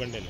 बंडे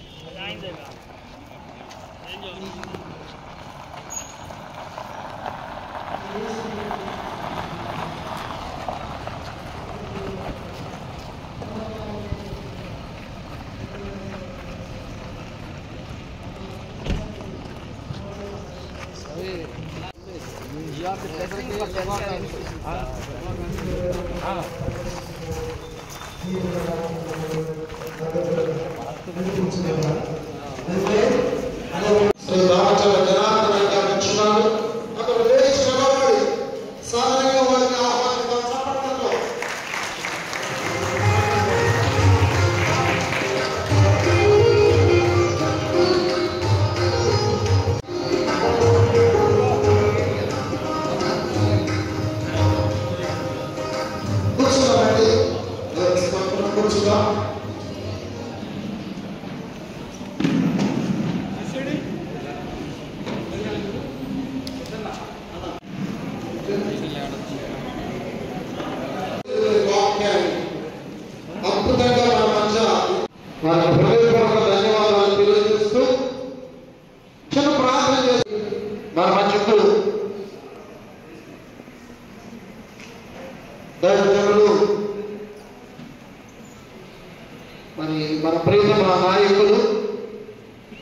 మన ప్రియతమ నాయకులు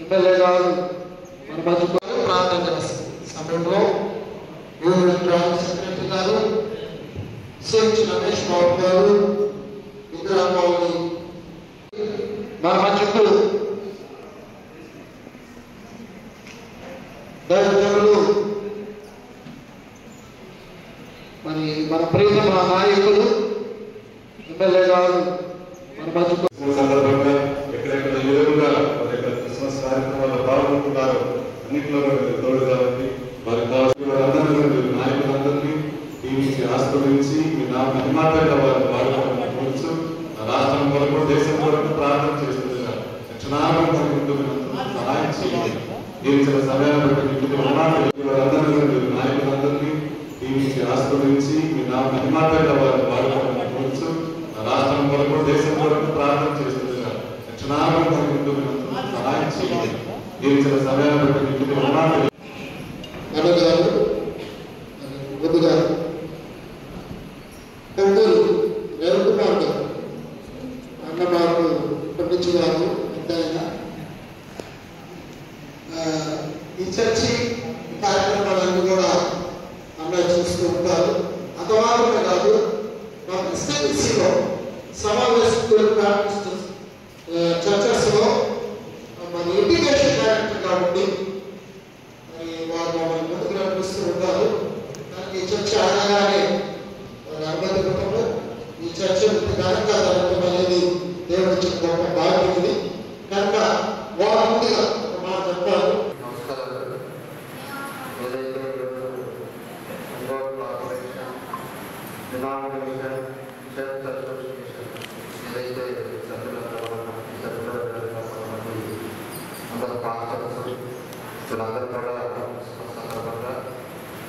ఎమ్మెల్యే గారు మన మధ్యలో ప్రార్థన చేస్తారు సమయంలో జాయింట్ సెక్రటరీ గారు సిహెచ్ రమేష్ బాబు గారు ఇందిరాబాబు మన మధ్యలో దైవజనులు మన ప్రియతమ నాయకులు ఎమ్మెల్యే గారు మన మధ్యలో సందర్భంగా ఎక్కడెక్కడ ఎదురుగా క్రిస్మస్ కార్యక్రమాల్లో పాల్గొంటున్నారు అన్నింటిలో తోడుగా ఉంది వారికి కావాల్సిన నాయకులందరినీ దీనికి ఆస్వాదించి నా మహిమాతంగా వారు పాల్గొనడం కోరుచు రాష్ట్రం కొరకు దేశం కొరకు ప్రార్థన చేస్తున్నారు క్షణాలను సహాయం చేయాలి దీనికి సమయాన్ని బట్టి నాయకులందరినీ దీనికి ఆస్వాదించి నా మహిమాతంగా వారు పాల్గొనడం కోరుచు రాష్ట్రం కొరకు దేశం కొరకు ప్రార్థన చేస్తున్నారు క్షణాలను సహాయం చేయాలి దీనికి సమయాన్ని బట్టి అన్నమారు పండించేవారు ఈ చర్చి కార్యక్రమాలన్నీ కూడా అన్నయ్య చూస్తూ ఉంటారు. అంతమాత్రమే కాదు మా ఎస్ఎన్సీలో సమావేశంలో చర్చస్లో మన ఎడ్యుకేషన్ డైరెక్టర్ కాబట్టి మరి వారు మమ్మల్ని ముందుకు నడిపిస్తూ ఉంటారు. దానికి ఈ చర్చ అనగానే వారి అనుమతి కుటుంబం ఈ చర్చ ఘనంగా జరగడం అనేది దేవుడి ఇచ్చిన గొప్ప భాగ్యం ఇది. కనుక వారు ముందుగా ఒక మాట చెప్పారు. వీళ్ళందరూ కూడా సందర్భంగా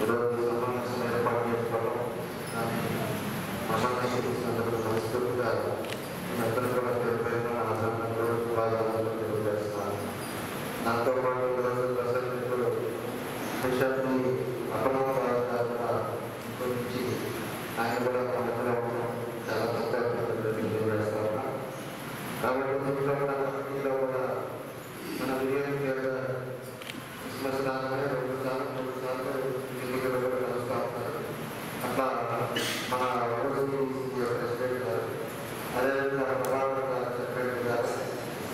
ఈరోజు సమావేశం ఏర్పాటు చేసుకోవడం మనస్ఫూర్తిగా అందరూ కూడా తెలియజేస్తున్నాను. దాంతో పాటు ప్రజలు విషయాన్ని అపనవ గురించి ఆయన కూడా మనలో చాలా తక్కువ తెలియజేస్తా ఉన్నాం. కాబట్టి కూడా మన విజయం క్రిస్మస్ రాగానే 2 సార్లు 3 సార్లు ఎన్నికలు కూడా కలుస్తూ ఉంటారు. అట్లా మన ప్రెసిడెంట్ గారు అదేవిధంగా ప్రభావం గారు సెక్రటరీ గారు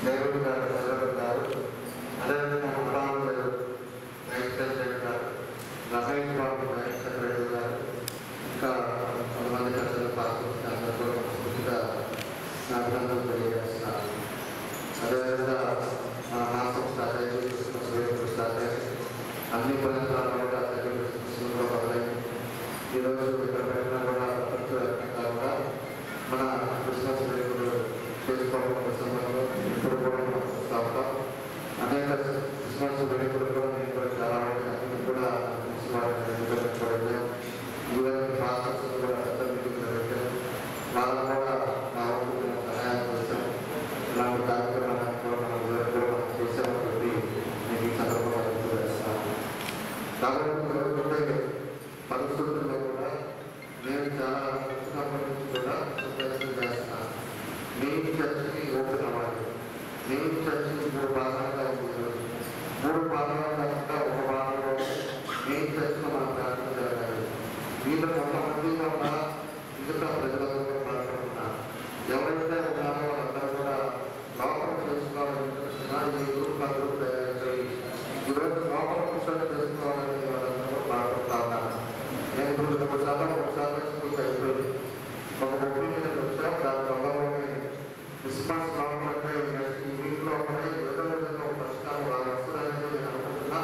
నెహ్రూ గారు ప్రెసిడెంట్ గారు అదేవిధంగా ప్రభావం గారు వైస్ ప్రెసిడెంట్ గారు రమేష్ బాబు వైస్ సెక్రటరీ గారు ఇంకా కొంతమంది ప్రజలు పాల్గొంటున్నారు. పూర్తిగా అభినందనలు తెలియజేస్తున్నారు. అదేవిధంగా మన మాసం స్టార్ట్ అయ్యి స్టార్ట్ అయ్యి అన్ని పరిసరాలు కూడా తెలుగులో పడతాయి. ఈరోజు ఇక్కడ పెట్టినా కూడా ప్రపంచవ్యాప్తంగా మన క్రిస్మస్ వేడుకలు చేసుకోవడం ప్రసంగంలో ఇప్పుడు కూడా మనం చూస్తూ ఉంటాం. అనేక క్రిస్మస్ వేడుకలు కూడా నేను కూడా చాలా అన్ని కూడా పెట్టాం. ఈవెన్ ప్రాసెస్ కూడా పెట్టాం. వాళ్ళకు కూడా మా ఊరికి సహాయం చేస్తాం. ఇలాంటి కార్యక్రమాలను కూడా మనం కాబట్టి పరిస్థితుల్లో కూడా నేను చాలా చిన్నప్పటి నుంచి కూడా ప్రయత్నం చేస్తున్నాను. మెయిన్ చర్చకి ఓపెన్ అవ్వాలి. మెయిన్ చర్చకి 3 భాగాలుగా ఉంది. 3 భాగాలు కాకుండా ఒక భాగంలో మెయిన్ చర్చలో మనం ప్రార్థన జరగాలి. వీళ్ళు కొంతమందిగా ఉన్న మిగతా ప్రజలతో మాట్లాడుతున్నారు. ఎవరైతే ఉన్నారో వాళ్ళందరూ కూడా లోపల చేసుకోవాలని ఈ గ్రూప్ గ్రూప్ ఈరోజు లోపల కూర్చొని చేసుకోవాలని వాళ్ళందరూ మాట్లాడుతూ ఉన్నారు. నేను ఇప్పుడు 3 సార్లు 3 సార్లు స్కూల్కి అయిపోయింది. ఒక ఒపీనియన్ వచ్చాం. దాని వల్ల రెస్పాన్స్ రావాలంటే ఈ వీక్లో ఒకటి విడుదల పరిష్కారం వాళ్ళు వస్తుందని నేను అనుకుంటున్నా.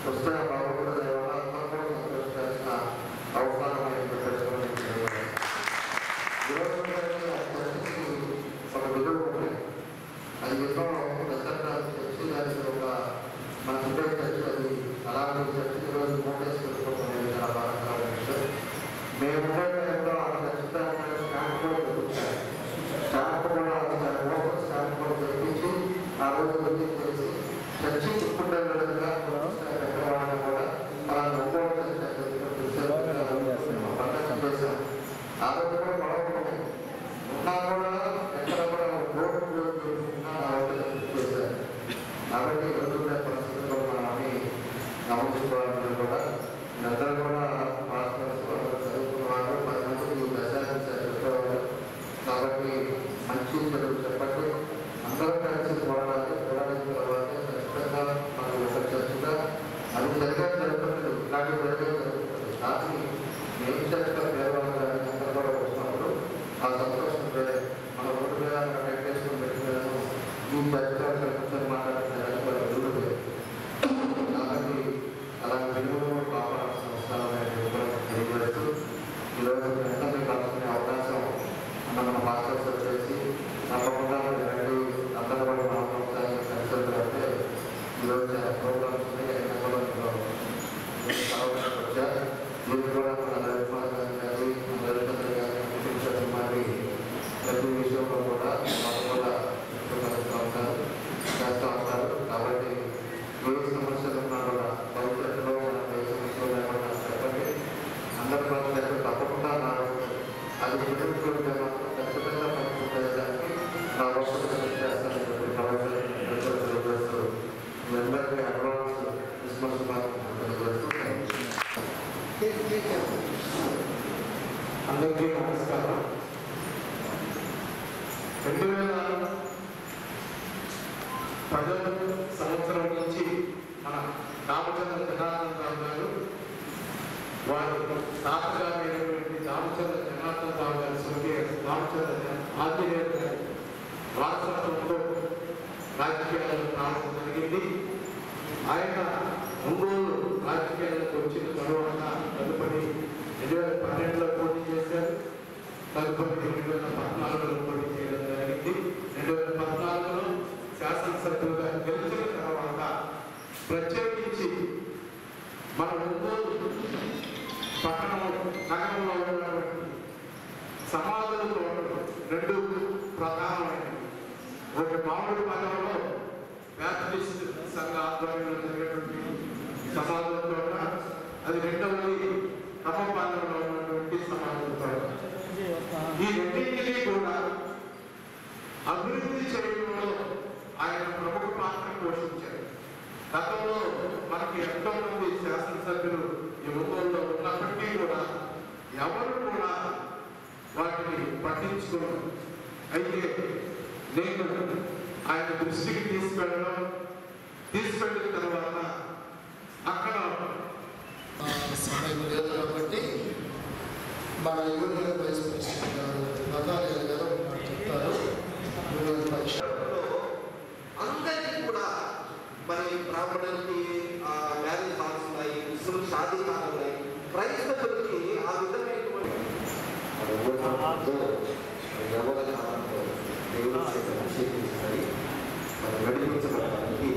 వస్తే బాగుంటుంది. అందరూ కూడా సంతోషించాల్సిన అవసరం ఒక విలువ ఉన్నాయి. అది ఎన్నో చర్చి దానికి ఒక మన ఇండియా చర్చి అది అలాంటి చర్చి ఈరోజు మోటేసి పెట్టుకోవడం చాలా బాధాకరమైన విషయం. మేము ఉండే టైంలో ఖచ్చితంగా స్టాంప్ కూడా పెట్టుకుంటాం. స్టాంప్ కూడా ఓపెన్ స్టాంప్ కూడా తెప్పించి ఆ రోజు విజిట్ చేసి చర్చి చుట్టుకుంటే విధంగా పెట్టడం కూడా మనం ఒంగోలు చేసాం. ఆ రోజు కూడా గొడవలు ఉన్నా కూడా ఎక్కడ కూడా ఓటు చేశారు. కాబట్టి ఎదుర్కొనే పరిస్థితుల్లో మనల్ని గమనించుకోవాలని కూడా అందరూ కూడా మాస్టర్స్ చదువుకున్న వాళ్ళు 10 మందికి దశాంశ చెప్పేవాళ్ళు. కాబట్టి మంచి చదువు చెప్పండి. అందరూ కలిసి పోరాడాలి. పోరాడిన తర్వాత ఖచ్చితంగా మనకు ఒక చర్చగా అది సరిగ్గా జరుగుతుంది. ఇలాంటి ప్రజలు జరుగుతుంది. కానీ ఏం చర్చగా పేదవాళ్ళు కానీ అందరూ కూడా వచ్చినప్పుడు ఆ సంతోషం మన రోడ్డు మీద వెంకటేశ్వరం పెట్టిన ఈ చర్చలో కూర్చొని మాట్లాడుతున్నారు. కాబట్టి అలాంటి విలువలు కాపాడాల్సిన అవసరాలు తెలియజేస్తూ ఈరోజు ఎంత మీకు కావాల్సిన అవకాశం మన మాస్టర్స్ చేసి తప్పకుండా రండి. అందరూ కూడా మన ప్రోత్సాహం కలిసి అంటే ఈరోజు చాలా ప్రోగ్రామ్స్ ఉన్నాయి. అయినా కూడా వచ్చా దీన్ని కూడా మన రవికుమార్ గారి రవిచంద్ర గారి మరి ప్రతి విషయంలో కూడా మనం కూడా చేస్తూ ఉంటారు. కాబట్టి ఏ సమస్యలు ఉన్నా కూడా భవిష్యత్తులో మనం ఏ సమస్యలు లేకుండా చెప్పండి. అందరి పనులు తప్పకుండా అది ఎదుర్కొంటే మాత్రం ఖచ్చితంగా పనిచేయడానికి నా వర్షం చేస్తానని చెప్పి తెలియజేస్తూ మీ అందరికీ అడ్వాన్స్ క్రిస్మస్ తెలియజేస్తూ అందరికీ నమస్కారం. 2010 సంవత్సరం నుంచి మన రామచంద్ర జనార్దన్ రావు గారు వారు తాతగారు అయినటువంటి రామచంద్ర జనార్దన్ రావు గారి స్వర్గీయ రామచంద్ర ఆంజనేయుల వారసత్వంలో రాజకీయాలను రావడం జరిగింది. ఆయన ఒంగోలు రాజకీయాలకు వచ్చిన తరువాత తదుపరి 2012లో పోటీ చేశారు. తదుపరి 2014లో పోటీ చేయడం జరిగింది. 2014లో శాసనసభ్యులుగా గెలిచిన తర్వాత ప్రత్యేకించి మన ఒంగోలు నగరంలో ఉన్నటువంటి సమాధులతో 2 ప్రధానమైనవి. ఒకటి మామిడి పదంలో బ్యాప్టిస్ట్ సంఘ ఆధ్వర్యంలో జరిగేటువంటి సమాధులతో, అది రెండవది ఖమ్మంపాలెంలో ఉన్నటువంటి సమాధులతో. ఈ రెండింటినీ కూడా అభివృద్ధి చేయడంలో ఆయన ప్రముఖ పాత్ర పోషించారు. గతంలో మనకి ఎంతో మంది శాసనసభ్యులు ఈ ఒంగోలులో ఉన్నప్పటికీ కూడా ఎవరు కూడా వాటిని పట్టించుకోరు. అయితే నేను ఆయన దృష్టికి తీసుకెళ్ళిన తర్వాత అక్కడ సమయం లేదు కాబట్టి మన యూనియన్ వైస్ ప్రెసిడెంట్ గారు నతాలియా గారు చెప్తారు. అందరికీ కూడా మరి బ్రాహ్మణులకి మ్యారేజ్ హాల్స్ ఉన్నాయి, ముస్లిం షాదీ హాల్ ఉన్నాయి, క్రైస్తవులకి ఆ విధమైనటువంటి నడిపించడానికి